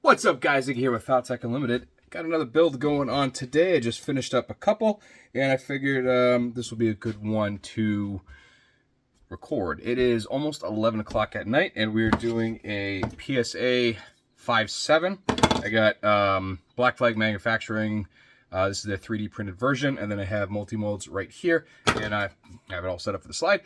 What's up, guys? Iggy here with Faltacunlimited. Got another build going on today. I just finished up a couple, and I figured this will be a good one to record. It is almost 11 o'clock at night, and we're doing a PSA 5.7. I got Black Flag Manufacturing. This is their 3D printed version, and then I have Multimolds right here, and I have it all set up for the slide.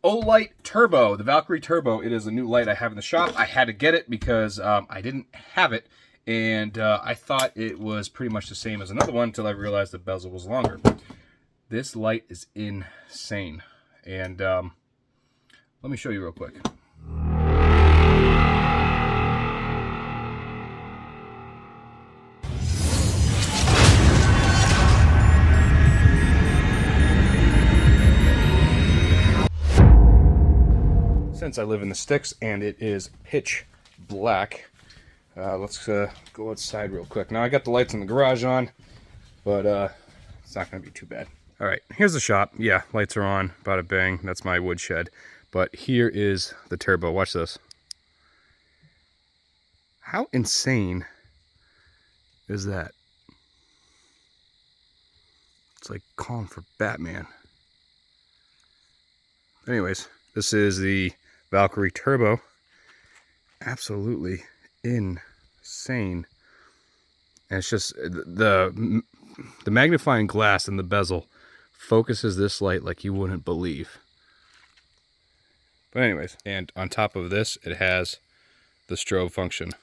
Olight Turbo, the Valkyrie Turbo. It is a new light I have in the shop. I had to get it because I didn't have it, and I thought it was pretty much the same as another one until I realized the bezel was longer. This light is insane, and let me show you real quick. Since I live in the sticks and it is pitch black, let's go outside real quick. Now I got the lights in the garage on, but it's not going to be too bad. All right, here's the shop. Yeah, lights are on, bada bang. That's my wood shed. But here is the turbo. Watch this. How insane is that? It's like calling for Batman. Anyways, this is the Valkyrie Turbo. Absolutely insane. And it's just the magnifying glass in the bezel focuses this light like you wouldn't believe. But anyways, and on top of this, it has the strobe function.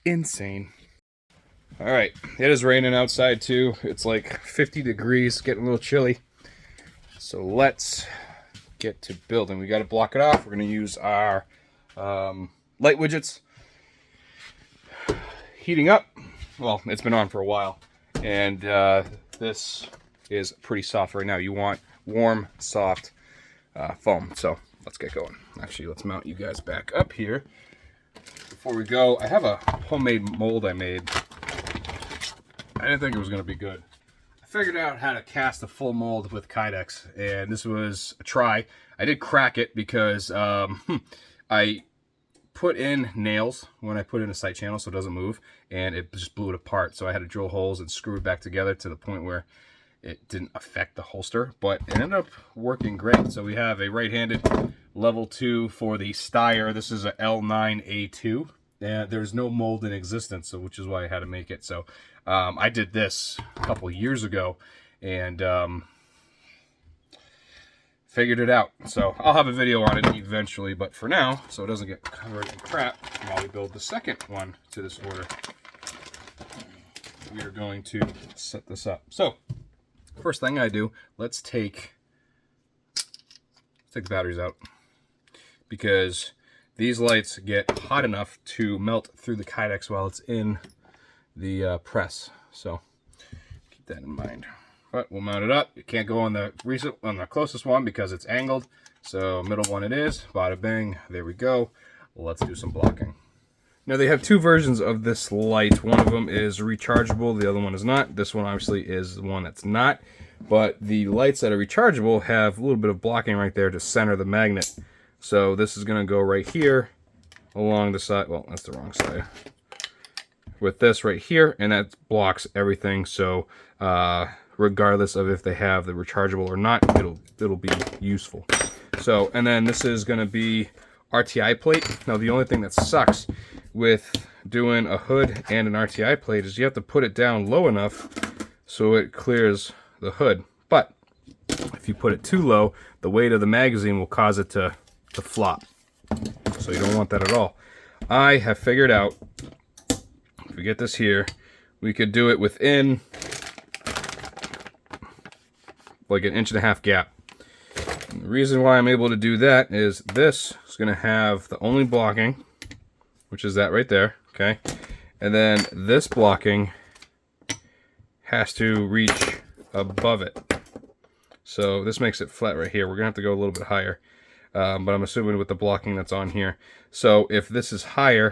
Insane. All right, it is raining outside too. It's like 50 degrees, getting a little chilly. So let's get to building. We got to block it off. We're going to use our light widgets. Heating up. Well, it's been on for a while, and this is pretty soft right now. You want warm, soft foam. So let's get going. Actually, let's mount you guys back up here. Before we go, I have a homemade mold I made. I didn't think it was going to be good. Figured out how to cast a full mold with Kydex, and this was a try. I did crack it because I put in nails when I put in a sight channel so it doesn't move, and it just blew it apart. So I had to drill holes and screw it back together to the point where it didn't affect the holster, but it ended up working great. So we have a right-handed level 2 for the Steyr. This is a L9A2. And there's no mold in existence, so which is why I had to make it. So I did this a couple years ago and figured it out. So I'll have a video on it eventually, but for now, so it doesn't get covered in crap, while we build the second one to this order, we are going to set this up. So first thing I do, let's take the batteries out, because these lights get hot enough to melt through the Kydex while it's in the press. So keep that in mind. But we'll mount it up. It can't go on the closest one because it's angled. So middle one it is. Bada bang. There we go. Let's do some blocking. Now they have two versions of this light. One of them is rechargeable. The other one is not. This one obviously is the one that's not. But the lights that are rechargeable have a little bit of blocking right there to center the magnet. So this is going to go right here along the side. Well, that's the wrong side. With this right here, and that blocks everything. So regardless of if they have the rechargeable or not, it'll be useful. So, and then this is going to be RTI plate. Now the only thing that sucks with doing a hood and an RTI plate is you have to put it down low enough so it clears the hood. But if you put it too low, the weight of the magazine will cause it to flop. So you don't want that at all. I have figured out, if we get this here, we could do it within like an 1.5 inch gap. And the reason why I'm able to do that is this is going to have the only blocking, which is that right there, okay? And then this blocking has to reach above it. So this makes it flat right here. We're going to have to go a little bit higher. But I'm assuming with the blocking that's on here. So if this is higher,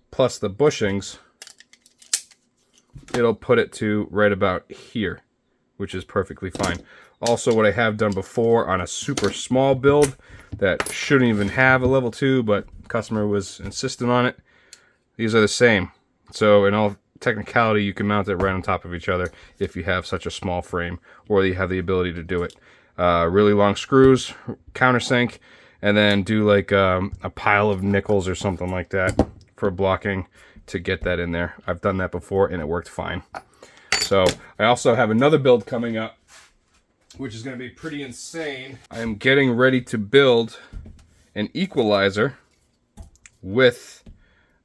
plus the bushings, it'll put it to right about here, which is perfectly fine. Also, what I have done before on a super small build that shouldn't even have a level 2, but customer was insistent on it, these are the same. So in all technicality, you can mount it right on top of each other if you have such a small frame, or you have the ability to do it. Really long screws, countersink, and then do like a pile of nickels or something like that for blocking to get that in there. I've done that before and it worked fine. So I also have another build coming up, which is going to be pretty insane. I am getting ready to build an equalizer with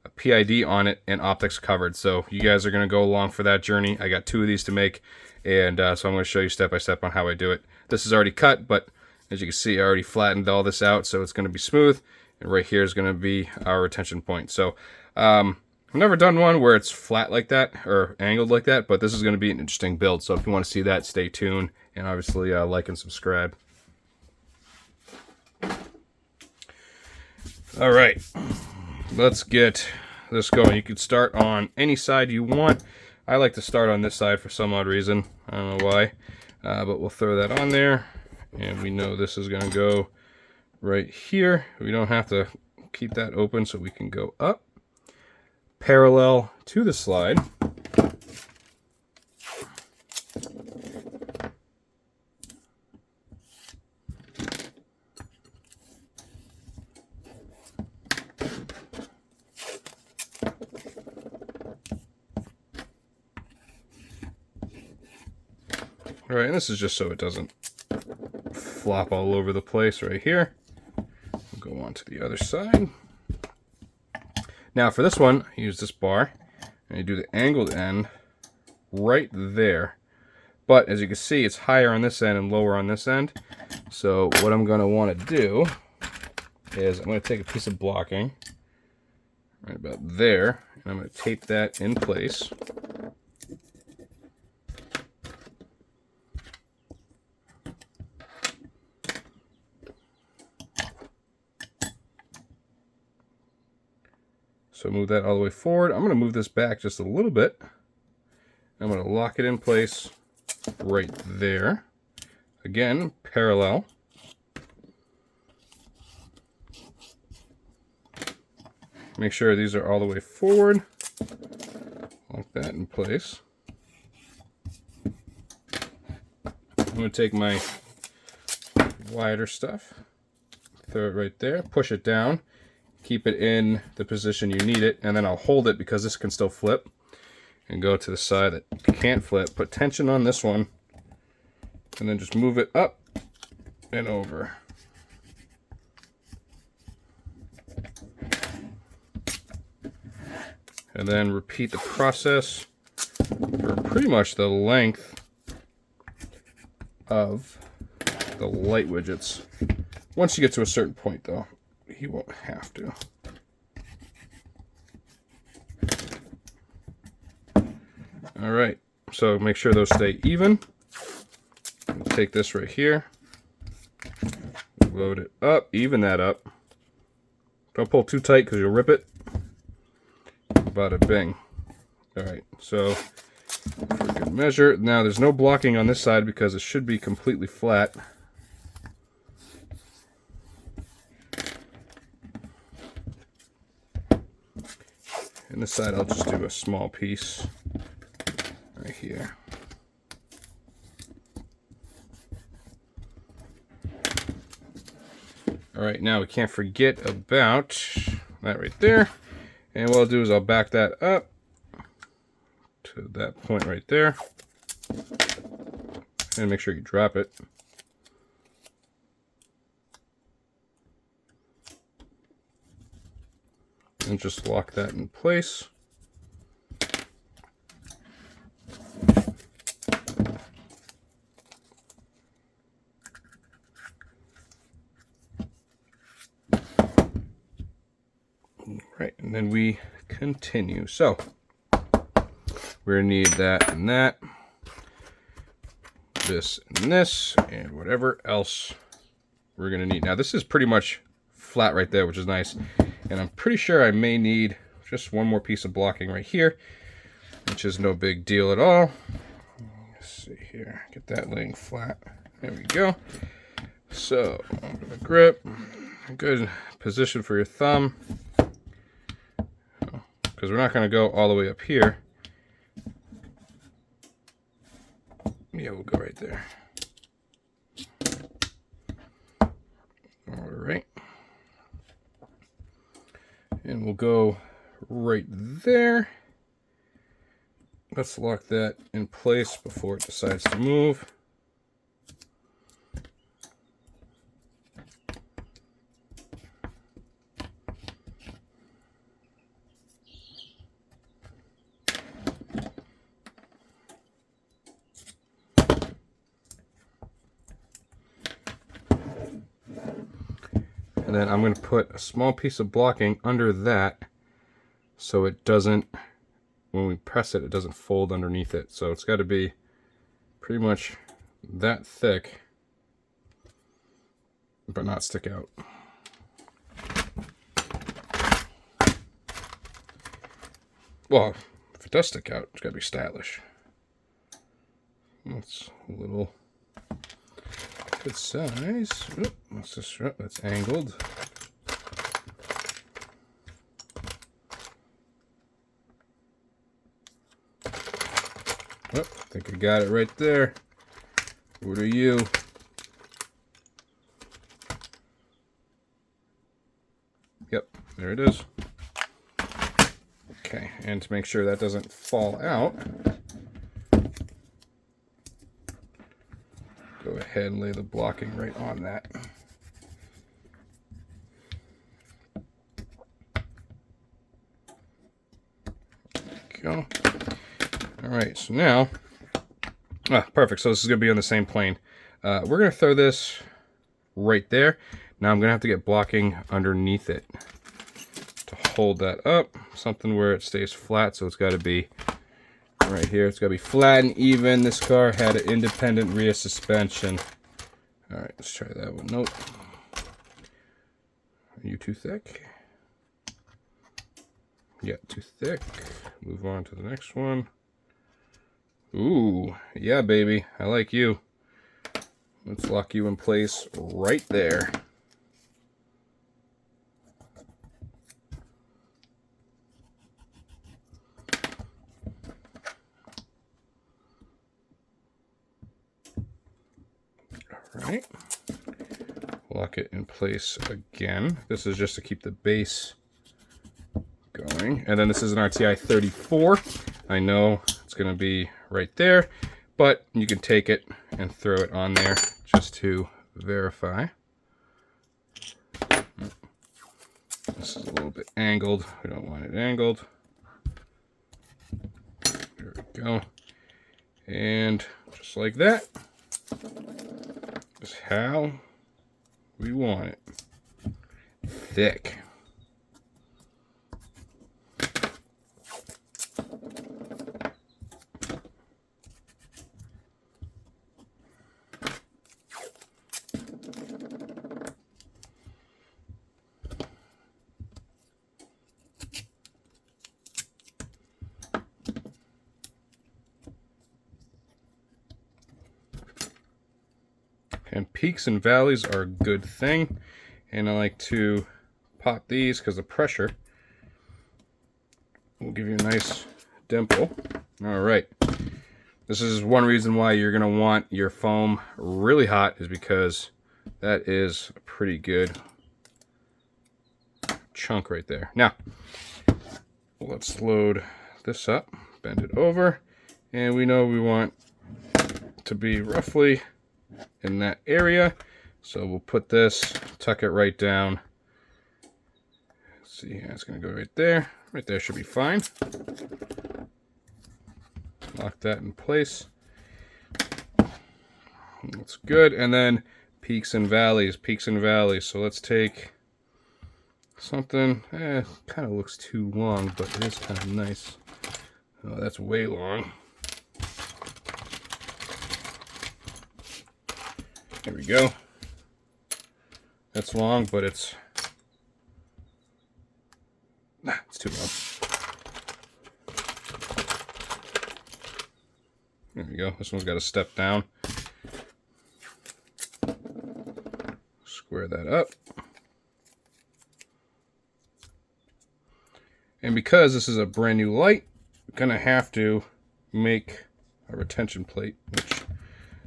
a PID on it and optics covered. So you guys are going to go along for that journey. I got 2 of these to make, and so I'm going to show you step by step on how I do it. This is already cut, but as you can see, I already flattened all this out, so it's going to be smooth. And right here is going to be our retention point. So I've never done one where it's flat like that or angled like that, but this is going to be an interesting build. So if you want to see that, stay tuned, and obviously like and subscribe. All right, let's get this going. You can start on any side you want. I like to start on this side for some odd reason. I don't know why, but we'll throw that on there. And we know this is going to go right here. We don't have to keep that open, so we can go up parallel to the slide. All right, and this is just so it doesn't flop all over the place right here. We'll go on to the other side. Now for this one, I use this bar, and you do the angled end right there. But as you can see, it's higher on this end and lower on this end. So what I'm going to want to do is I'm going to take a piece of blocking right about there, and I'm going to tape that in place. So move that all the way forward. I'm going to move this back just a little bit. I'm going to lock it in place right there. Again, parallel. Make sure these are all the way forward. Lock that in place. I'm going to take my wider stuff, throw it right there, push it down. Keep it in the position you need it, and then I'll hold it because this can still flip, and go to the side that can't flip. Put tension on this one, and then just move it up and over. And then repeat the process for pretty much the length of the light widgets. Once you get to a certain point, though, you won't have to. All right, so make sure those stay even. Take this right here, load it up, even that up. Don't pull too tight because you'll rip it. Bada bing. All right, so for good measure. Now there's no blocking on this side because it should be completely flat. And this side I'll just do a small piece right here. All right, now we can't forget about that right there. And what I'll do is I'll back that up to that point right there. And make sure you drop it. And just lock that in place. Right, and then we continue. So we're gonna need that and that, this and this, and whatever else we're gonna need. Now this is pretty much flat right there, which is nice. And I'm pretty sure I may need just one more piece of blocking right here, which is no big deal at all. Let's see here, get that laying flat. There we go. So under the grip, good position for your thumb. because we're not going to go all the way up here. Yeah, we'll go right there. All right. And we'll go right there. Let's lock that in place before it decides to move. And then I'm going to put a small piece of blocking under that so it doesn't, when we press it, it doesn't fold underneath it. So it's got to be pretty much that thick, but not stick out. Well, if it does stick out, it's got to be stylish. That's a little good size. Oop, what's this? That's angled. Oh, I think I got it right there. What are you? Yep, there it is. Okay, and to make sure that doesn't fall out, go ahead and lay the blocking right on that. There we go. All right, so now, perfect. So this is going to be on the same plane. We're going to throw this right there. Now I'm going to have to get blocking underneath it to hold that up. Something where it stays flat, so it's got to be right here. It's got to be flat and even. This car had an independent rear suspension. All right, let's try that one. Nope. Are you too thick? Yeah, too thick. Move on to the next one. Ooh, yeah, baby. I like you. Let's lock you in place right there. All right. Lock it in place again. This is just to keep the base going. And then this is an RTI 34. I know it's going to be right there, but you can take it and throw it on there just to verify. This is a little bit angled. We don't want it angled. There we go. And just like that is how we want it. Thick. And peaks and valleys are a good thing. And I like to pop these because the pressure will give you a nice dimple. All right. This is one reason why you're going to want your foam really hot, is because that is a pretty good chunk right there. Now, let's load this up, bend it over, and we know we want to be roughly in that area. So we'll put this, tuck it right down. Let's see, yeah, it's going to go right there. Right there should be fine. Lock that in place. That's good. And then peaks and valleys, peaks and valleys. So let's take something, kind of looks too long, but it is kind of nice. Oh, that's way long. There we go. That's long, but it's too long. There we go. This one's got to step down. Square that up. And And because this is a brand new light, I'm gonna have to make a retention plate, which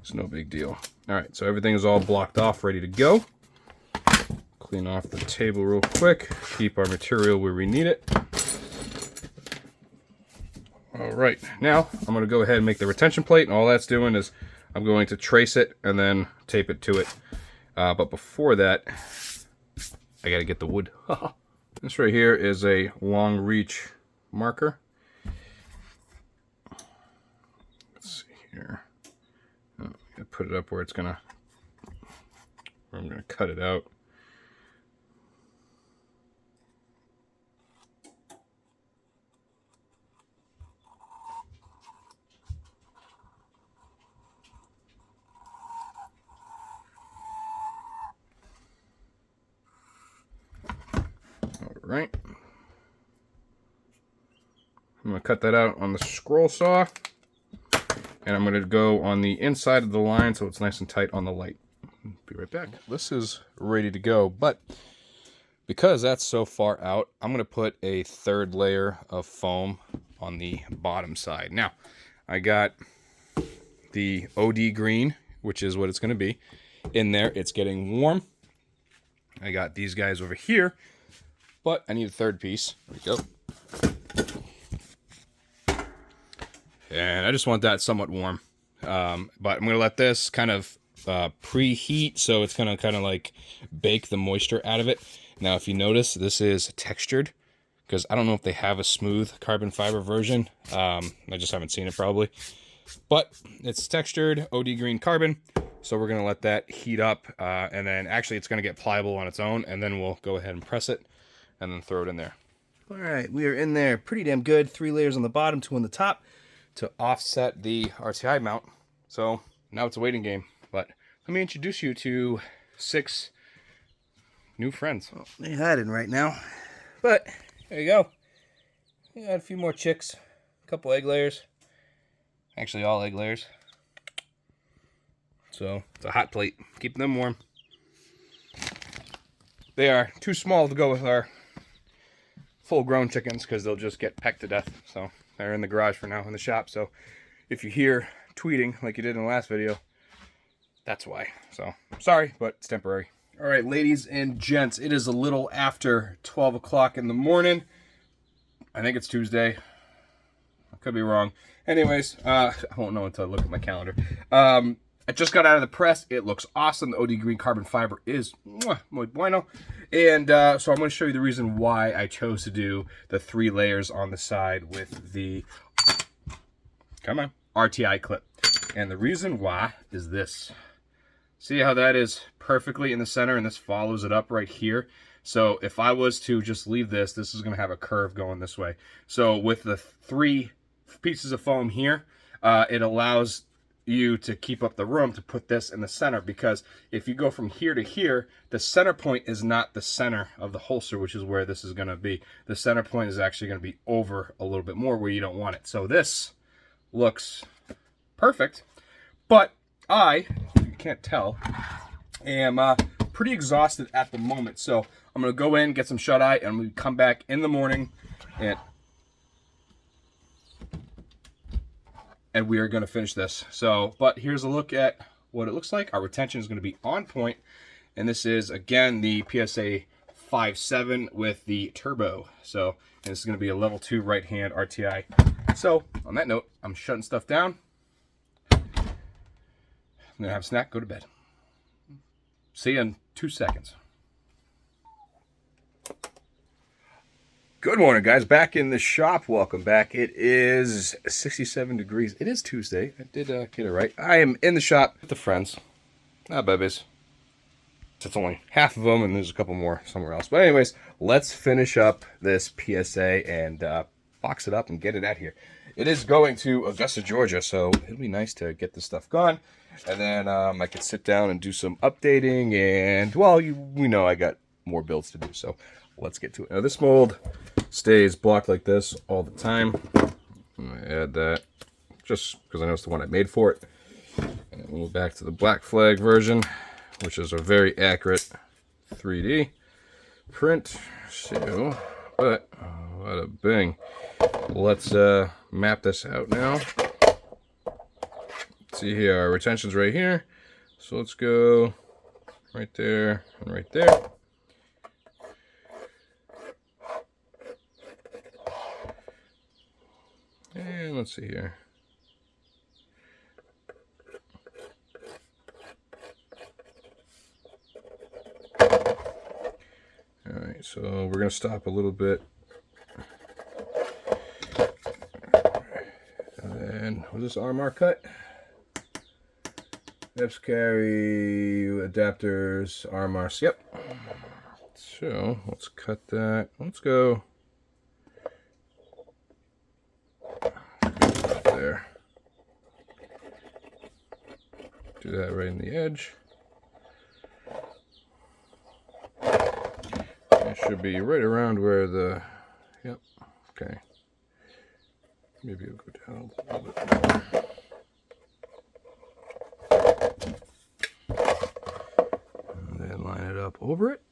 is no big deal. All right, so everything is all blocked off, ready to go. Clean off the table real quick, keep our material where we need it. All right, now I'm gonna go ahead and make the retention plate, and all that's doing is I'm going to trace it and then tape it to it. But before that, I gotta get the wood. This right here is a long reach marker. Let's see here. I'm gonna put it up where it's gonna, where I'm gonna cut it out. Right. I'm going to cut that out on the scroll saw, and I'm going to go on the inside of the line so it's nice and tight on the light. Be right back. This is ready to go, but because that's so far out, I'm going to put a third layer of foam on the bottom side. Now, I got the OD green, which is what it's going to be, in there. It's getting warm. I got these guys over here, but I need a third piece. There we go. And I just want that somewhat warm. But I'm going to let this kind of preheat, so it's going to kind of like bake the moisture out of it. Now, if you notice, this is textured, because I don't know if they have a smooth carbon fiber version. I just haven't seen it probably. But it's textured, OD green carbon. So we're going to let that heat up, and then actually it's going to get pliable on its own, and then we'll go ahead and press it and then throw it in there. All right, we are in there pretty damn good. 3 layers on the bottom, 2 on the top to offset the RTI mount. So now it's a waiting game. But let me introduce you to 6 new friends. Well, they're hiding right now. But there you go. We got a few more chicks, a couple egg layers. Actually, all egg layers. So it's a hot plate, keeping them warm. They are too small to go with our full-grown chickens because they'll just get pecked to death. So they're in the garage for now, in the shop. So if you hear tweeting like you did in the last video, that's why. So sorry, but it's temporary. All right, ladies and gents, it is a little after 12 o'clock in the morning. I think it's Tuesday. I could be wrong. Anyways, I won't know until I look at my calendar. I just got out of the press. It looks awesome. The OD green carbon fiber is muy bueno. And so I'm going to show you the reason why I chose to do the 3 layers on the side with the, come on, RTI clip. And the reason why is this. See how that is perfectly in the center, and this follows it up right here. So if I was to just leave this, this is going to have a curve going this way. So with the 3 pieces of foam here, it allows you to keep up the room to put this in the center, because if you go from here to here, the center point is not the center of the holster, which is where this is going to be. The center point is actually going to be over a little bit more where you don't want it. So this looks perfect, but I, you can't tell, am pretty exhausted at the moment. So I'm going to go in, get some shut-eye, and we come back in the morning and we are going to finish this. So, but here's a look at what it looks like. Our retention is going to be on point, and this is again the PSA 5.7 with the turbo. So, and this is going to be a level 2 right hand RTI. So, on that note, I'm shutting stuff down. I'm going to have a snack, go to bed. See you in 2 seconds. Good morning, guys. Back in the shop. Welcome back. It is 67 degrees. It is Tuesday. I did get it right. I am in the shop with the friends. Babies. It's only half of them, and there's a couple more somewhere else. But anyways, let's finish up this PSA and box it up and get it out here. It is going to Augusta, Georgia, so it'll be nice to get this stuff gone. And then I can sit down and do some updating, and, well, we know I got more builds to do, so let's get to it. Now, this mold stays blocked like this all the time. I'm going to add that just because I know it's the one I made for it. And then we'll move back to the Black Flag version, which is a very accurate 3D print. So, but Bada bing. Let's map this out now. See here, our retention's right here. So let's go right there and right there. And let's see here. Alright, so we're going to stop a little bit. And then, was this RMR cut? Nips carry, adapters, RMRs, yep. So, let's cut that. Let's go there. Do that right in the edge. It should be right around where the, yep, okay. Maybe it'll go down a little bit more. And then line it up over it.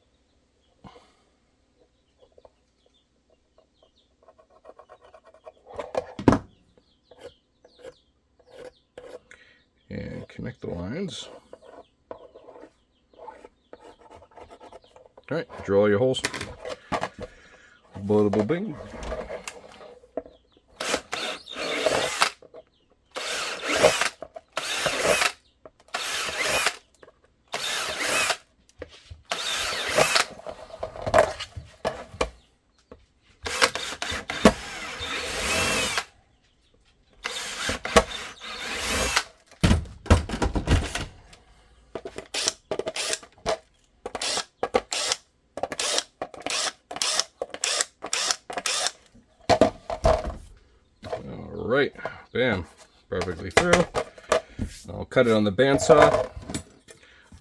And connect the lines. All right, drill all your holes. Bada bing. Right, bam, perfectly through. I'll cut it on the bandsaw.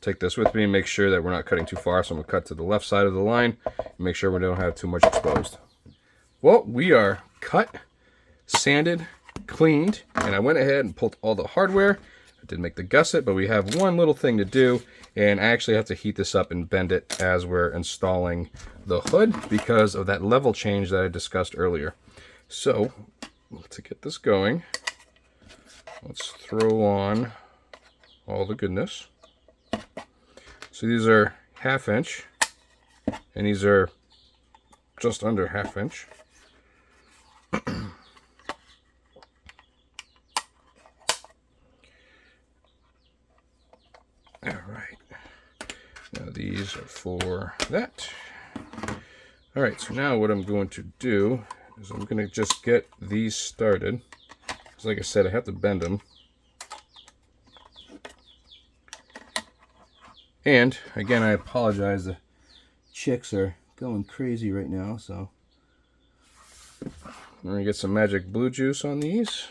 Take this with me, make sure that we're not cutting too far, so I'm going to cut to the left side of the line, make sure we don't have too much exposed. Well, we are cut, sanded, cleaned, and I went ahead and pulled all the hardware. I did make the gusset, but we have one little thing to do, and I actually have to heat this up and bend it as we're installing the hood because of that level change that I discussed earlier. So, to get this going, let's throw on all the goodness. So these are 1/2 inch, and these are just under 1/2 inch. All right, now these are for that. All right, so now what I'm going to do is I'm going to just get these started. Because like I said, I have to bend them. And again, I apologize. The chicks are going crazy right now, so I'm going to get some magic blue juice on these.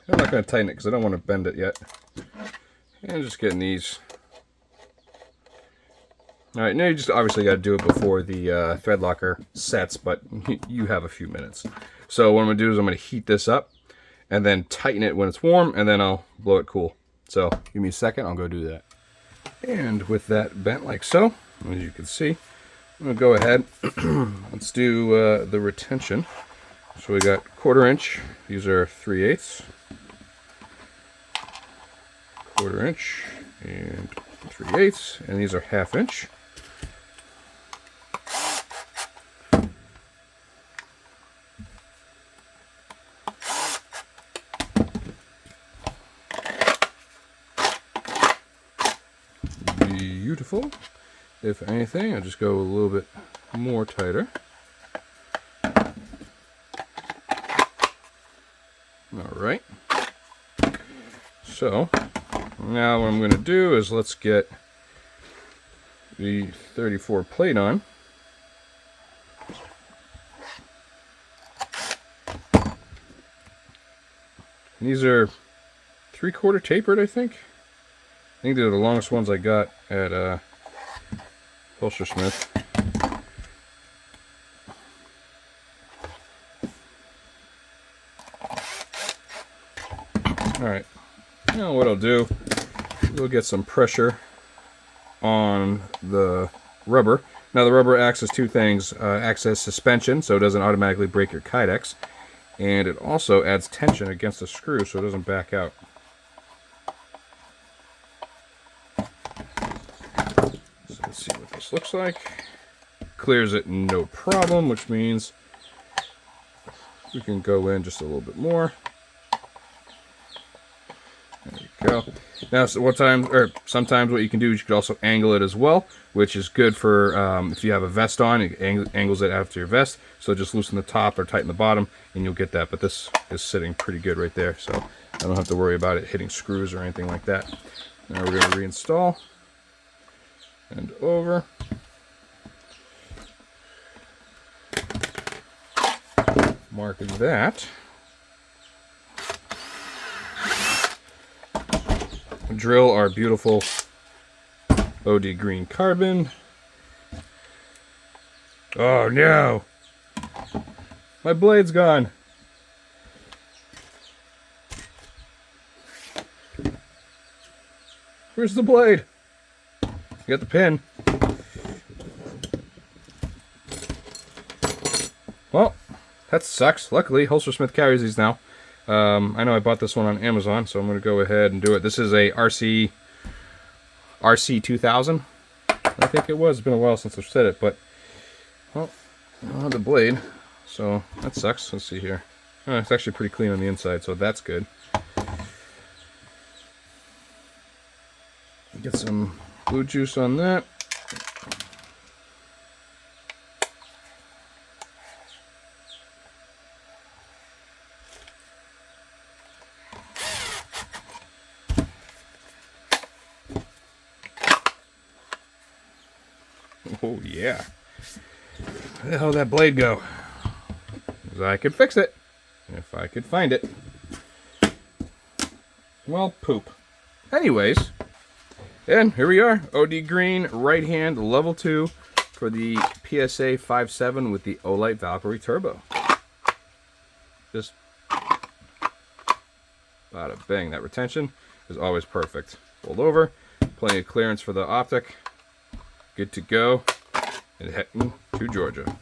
I'm not going to tighten it because I don't want to bend it yet. And just getting these. Alright, now you just obviously got to do it before the thread locker sets, but you have a few minutes. So what I'm going to do is I'm going to heat this up and then tighten it when it's warm, and then I'll blow it cool. So give me a second, I'll go do that. And with that bent like so, as you can see, I'm going to go ahead. Let's do the retention. So we got 1/4 inch. These are 3/8. 1/4 inch and 3/8, and these are 1/2 inch. Beautiful. If anything, I'll just go a little bit more tighter. All right. So now what I'm going to do is let's get the 34 plate on. And these are 3/4 tapered, I think. I think they're the longest ones I got at Holster Smith. All right, now what I'll do, we'll get some pressure on the rubber. Now the rubber acts as two things, acts as suspension so it doesn't automatically break your kydex, and it also adds tension against the screw so it doesn't back out. So let's see what this looks like. Clears it no problem, which means we can go in just a little bit more. There we go. Now, sometimes what you can do is you could also angle it as well, which is good for if you have a vest on, it angles it after your vest. So just loosen the top or tighten the bottom, and you'll get that. But this is sitting pretty good right there, so I don't have to worry about it hitting screws or anything like that. Now we're going to reinstall and over. Mark that. Drill our beautiful OD green carbon. Oh no! My blade's gone. Where's the blade? I got the pin. Well, that sucks. Luckily, Holstersmith carries these now. I know I bought this one on Amazon, so I'm going to go ahead and do it. This is a RC 2000. I think it was. It's been a while since I've said it, but well, I don't have the blade, so that sucks. Let's see here. Oh, it's actually pretty clean on the inside, so that's good. Get some blue juice on that. Oh yeah. Where the hell did that blade go? Because I could fix it if I could find it. Well, poop. Anyways, and here we are. OD green, right hand, level 2 for the PSA 5.7 with the Olight Valkyrie Turbo. Just bada bang. That retention is always perfect. Fold over, plenty of clearance for the optic. Good to go, and heading to Georgia.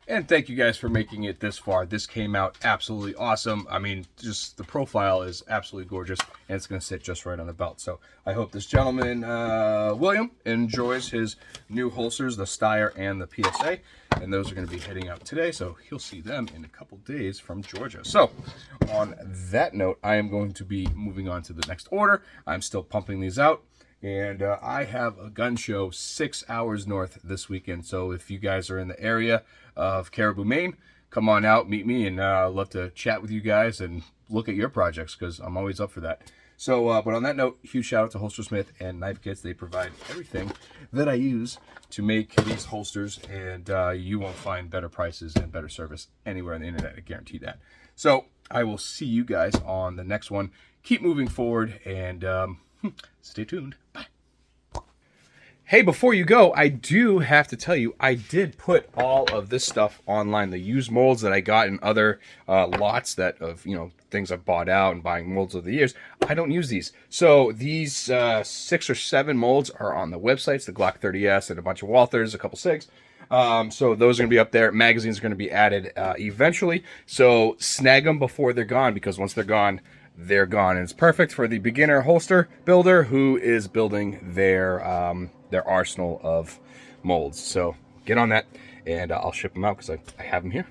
And thank you guys for making it this far. This came out absolutely awesome. I mean, just the profile is absolutely gorgeous, and it's going to sit just right on the belt. So I hope this gentleman, William, enjoys his new holsters, the Steyr and the PSA. And those are going to be heading out today, so he'll see them in a couple days from Georgia. So on that note, I am going to be moving on to the next order. I'm still pumping these out. And I have a gun show 6 hours north this weekend. So if you guys are in the area of Caribou, Maine, come on out, meet me, and I'd love to chat with you guys and look at your projects because I'm always up for that. So, but on that note, huge shout out to Holstersmith and Knife Kits. They provide everything that I use to make these holsters, and you won't find better prices and better service anywhere on the internet. I guarantee that. So I will see you guys on the next one. Keep moving forward and stay tuned. Bye. Hey, before you go, I do have to tell you, I did put all of this stuff online. The used molds that I got in other lots that of, things I've bought out and buying molds over the years. I don't use these. So these 6 or 7 molds are on the websites, the Glock 30S and a bunch of Walthers, a couple SIGs. So those are going to be up there. Magazines are going to be added eventually. So snag them before they're gone, because once they're gone, they're gone. And it's perfect for the beginner holster builder who is building their arsenal of molds. So get on that, and I'll ship them out because I have them here.